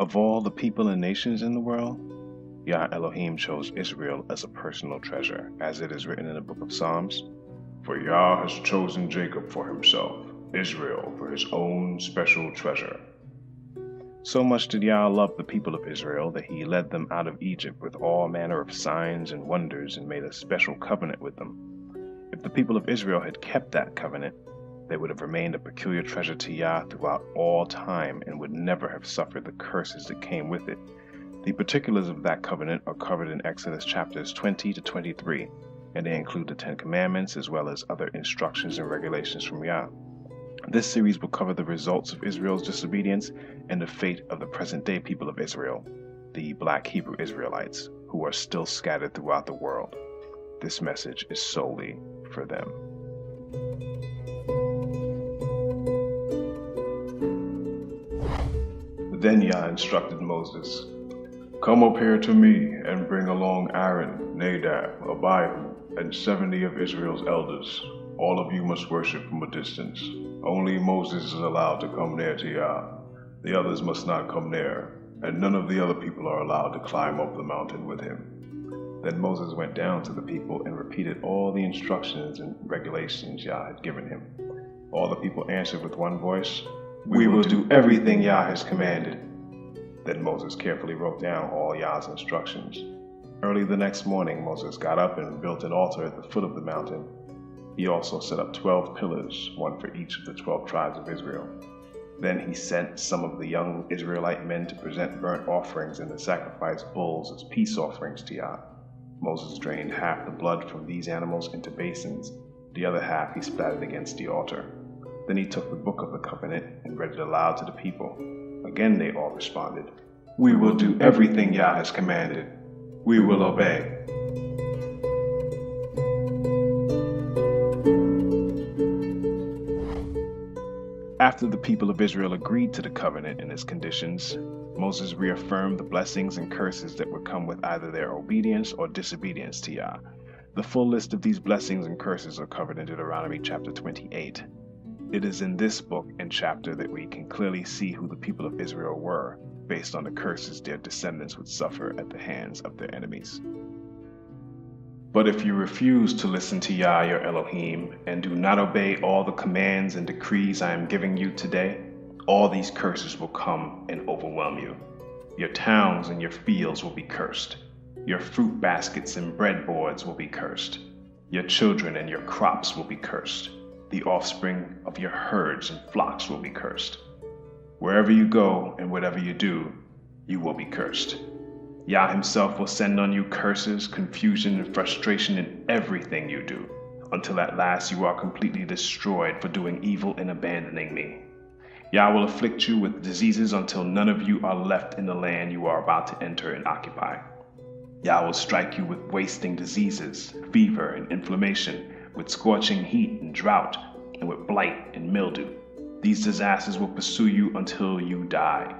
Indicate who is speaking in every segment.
Speaker 1: Of all the people and nations in the world, Yah Elohim chose Israel as a personal treasure, as it is written in the book of Psalms.
Speaker 2: For Yah has chosen Jacob for himself, Israel for his own special treasure.
Speaker 1: So much did Yah love the people of Israel that he led them out of Egypt with all manner of signs and wonders and made a special covenant with them. If the people of Israel had kept that covenant, they would have remained a peculiar treasure to Yah throughout all time and would never have suffered the curses that came with it. The particulars of that covenant are covered in Exodus chapters 20 to 23, and they include the Ten Commandments as well as other instructions and regulations from Yah. This series will cover the results of Israel's disobedience and the fate of the present-day people of Israel, the Black Hebrew Israelites, who are still scattered throughout the world. This message is solely for them.
Speaker 2: Then Yah instructed Moses, "Come up here to me and bring along Aaron, Nadab, Abihu, and 70 of Israel's elders. All of you must worship from a distance. Only Moses is allowed to come near to Yah. The others must not come near, and none of the other people are allowed to climb up the mountain with him."
Speaker 1: Then Moses went down to the people and repeated all the instructions and regulations Yah had given him. All the people answered with one voice, "We will do everything Yah has commanded." Then Moses carefully wrote down all Yah's instructions. Early the next morning, Moses got up and built an altar at the foot of the mountain. He also set up 12 pillars, one for each of the 12 tribes of Israel. Then he sent some of the young Israelite men to present burnt offerings and to sacrifice bulls as peace offerings to Yah. Moses drained half the blood from these animals into basins. The other half he splattered against the altar. Then he took the book of the covenant and read it aloud to the people. Again they all responded, "We will do everything Yah has commanded. We will obey." After the people of Israel agreed to the covenant and its conditions, Moses reaffirmed the blessings and curses that would come with either their obedience or disobedience to Yah. The full list of these blessings and curses are covered in Deuteronomy chapter 28. It is in this book and chapter that we can clearly see who the people of Israel were, based on the curses their descendants would suffer at the hands of their enemies. "But if you refuse to listen to Yah your Elohim, and do not obey all the commands and decrees I am giving you today, all these curses will come and overwhelm you. Your towns and your fields will be cursed. Your fruit baskets and breadboards will be cursed. Your children and your crops will be cursed. The offspring of your herds and flocks will be cursed. Wherever you go and whatever you do, you will be cursed. Yah himself will send on you curses, confusion, and frustration in everything you do, until at last you are completely destroyed for doing evil and abandoning me. Yah will afflict you with diseases until none of you are left in the land you are about to enter and occupy. Yah will strike you with wasting diseases, fever and inflammation, with scorching heat and drought, and with blight and mildew. These disasters will pursue you until you die.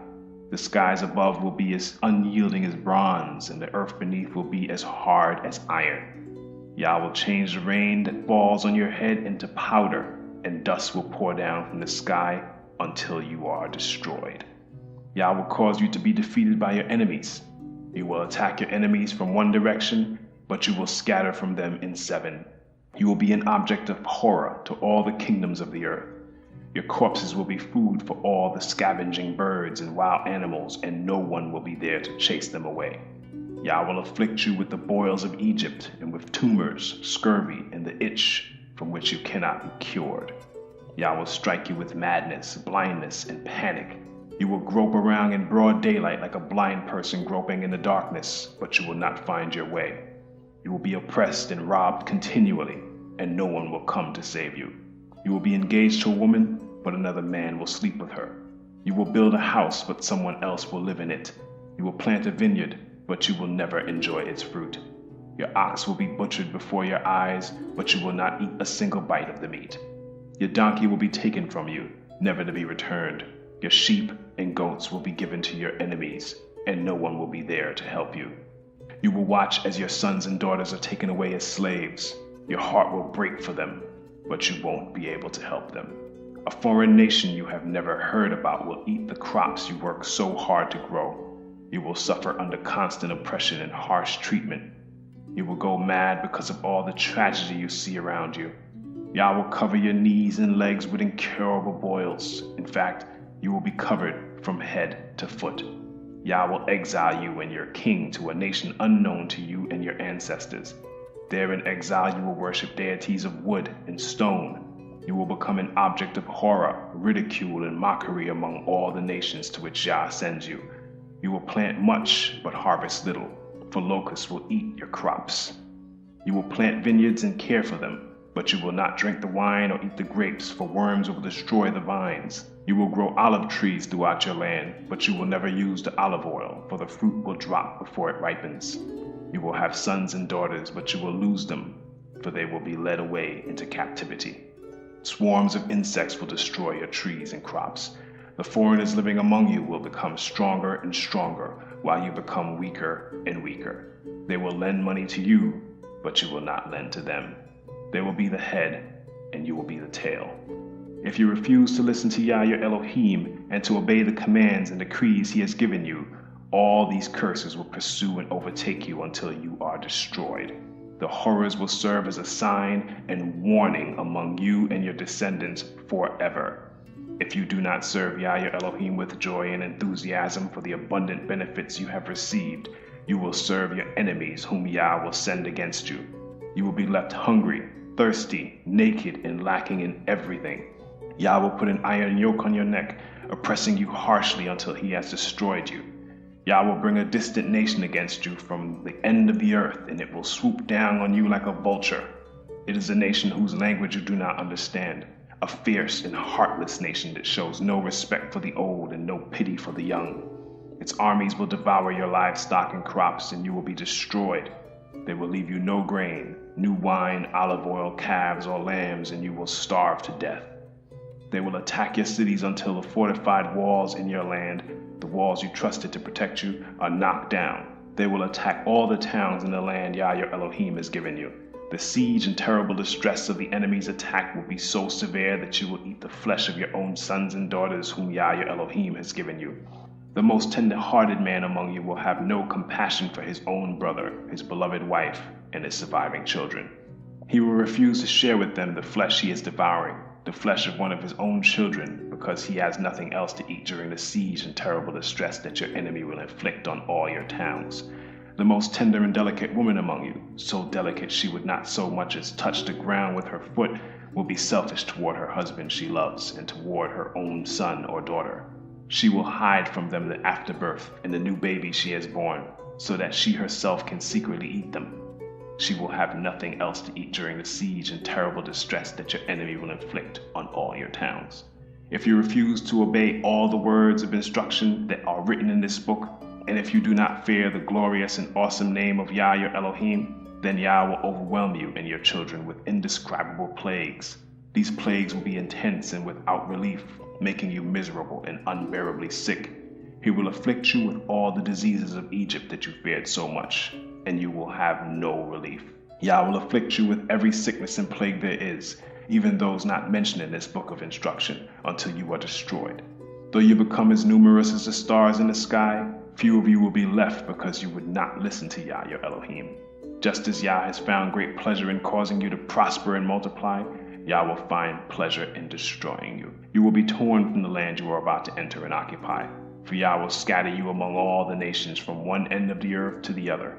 Speaker 1: The skies above will be as unyielding as bronze, and the earth beneath will be as hard as iron. Yah will change the rain that falls on your head into powder, and dust will pour down from the sky until you are destroyed. Yah will cause you to be defeated by your enemies. You will attack your enemies from one direction, but you will scatter from them in 7. You will be an object of horror to all the kingdoms of the earth. Your corpses will be food for all the scavenging birds and wild animals, and no one will be there to chase them away. Yah will afflict you with the boils of Egypt, and with tumors, scurvy, and the itch from which you cannot be cured. Yah will strike you with madness, blindness, and panic. You will grope around in broad daylight like a blind person groping in the darkness, but you will not find your way. You will be oppressed and robbed continually, and no one will come to save you. You will be engaged to a woman, but another man will sleep with her. You will build a house, but someone else will live in it. You will plant a vineyard, but you will never enjoy its fruit. Your ox will be butchered before your eyes, but you will not eat a single bite of the meat. Your donkey will be taken from you, never to be returned. Your sheep and goats will be given to your enemies, and no one will be there to help you. You will watch as your sons and daughters are taken away as slaves. Your heart will break for them, but you won't be able to help them. A foreign nation you have never heard about will eat the crops you work so hard to grow. You will suffer under constant oppression and harsh treatment. You will go mad because of all the tragedy you see around you. Yah will cover your knees and legs with incurable boils. In fact, you will be covered from head to foot. Yah will exile you and your king to a nation unknown to you and your ancestors. There in exile you will worship deities of wood and stone. You will become an object of horror, ridicule, and mockery among all the nations to which Yah sends you. You will plant much, but harvest little, for locusts will eat your crops. You will plant vineyards and care for them, but you will not drink the wine or eat the grapes, for worms will destroy the vines. You will grow olive trees throughout your land, but you will never use the olive oil, for the fruit will drop before it ripens. You will have sons and daughters, but you will lose them, for they will be led away into captivity. Swarms of insects will destroy your trees and crops. The foreigners living among you will become stronger and stronger, while you become weaker and weaker. They will lend money to you, but you will not lend to them. They will be the head, and you will be the tail. If you refuse to listen to Yah your Elohim and to obey the commands and decrees he has given you, all these curses will pursue and overtake you until you are destroyed. The horrors will serve as a sign and warning among you and your descendants forever. If you do not serve Yah your Elohim with joy and enthusiasm for the abundant benefits you have received, you will serve your enemies whom Yah will send against you. You will be left hungry, thirsty, naked, and lacking in everything. Yah will put an iron yoke on your neck, oppressing you harshly until he has destroyed you. Yah will bring a distant nation against you from the end of the earth, and it will swoop down on you like a vulture. It is a nation whose language you do not understand, a fierce and heartless nation that shows no respect for the old and no pity for the young. Its armies will devour your livestock and crops, and you will be destroyed. They will leave you no grain, new wine, olive oil, calves, or lambs, and you will starve to death. They will attack your cities until the fortified walls in your land, the walls you trusted to protect you, are knocked down. They will attack all the towns in the land Yah your Elohim has given you. The siege and terrible distress of the enemy's attack will be so severe that you will eat the flesh of your own sons and daughters whom Yah your Elohim has given you. The most tender-hearted man among you will have no compassion for his own brother, his beloved wife, and his surviving children. He will refuse to share with them the flesh he is devouring, the flesh of one of his own children, because he has nothing else to eat during the siege and terrible distress that your enemy will inflict on all your towns. The most tender and delicate woman among you, so delicate she would not so much as touch the ground with her foot, will be selfish toward her husband she loves and toward her own son or daughter. She will hide from them the afterbirth and the new baby she has born, so that she herself can secretly eat them. She will have nothing else to eat during the siege and terrible distress that your enemy will inflict on all your towns. If you refuse to obey all the words of instruction that are written in this book, and if you do not fear the glorious and awesome name of Yah your Elohim, then Yah will overwhelm you and your children with indescribable plagues. These plagues will be intense and without relief, making you miserable and unbearably sick. He will afflict you with all the diseases of Egypt that you feared so much, and you will have no relief. Yah will afflict you with every sickness and plague there is, even those not mentioned in this book of instruction, until you are destroyed. Though you become as numerous as the stars in the sky, few of you will be left because you would not listen to Yah your Elohim. Just as Yah has found great pleasure in causing you to prosper and multiply, Yah will find pleasure in destroying you. You will be torn from the land you are about to enter and occupy, for Yah will scatter you among all the nations from one end of the earth to the other.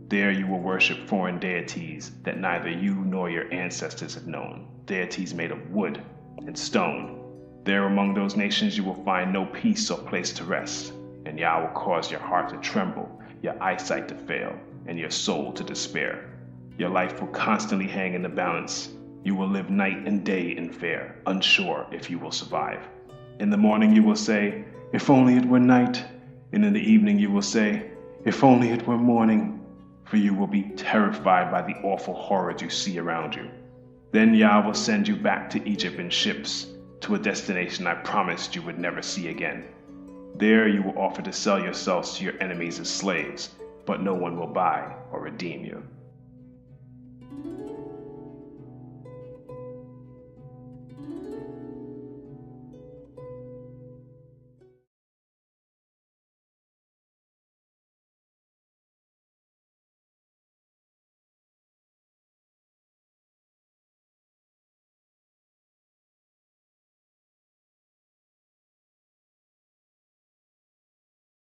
Speaker 1: There you will worship foreign deities that neither you nor your ancestors have known, deities made of wood and stone. There among those nations you will find no peace or place to rest, and Yah will cause your heart to tremble, your eyesight to fail, and your soul to despair. Your life will constantly hang in the balance. You will live night and day in fear, unsure if you will survive. In the morning you will say, "If only it were night," and in the evening you will say, "If only it were morning," for you will be terrified by the awful horrors you see around you. Then Yah will send you back to Egypt in ships, to a destination I promised you would never see again. There you will offer to sell yourselves to your enemies as slaves, but no one will buy or redeem you.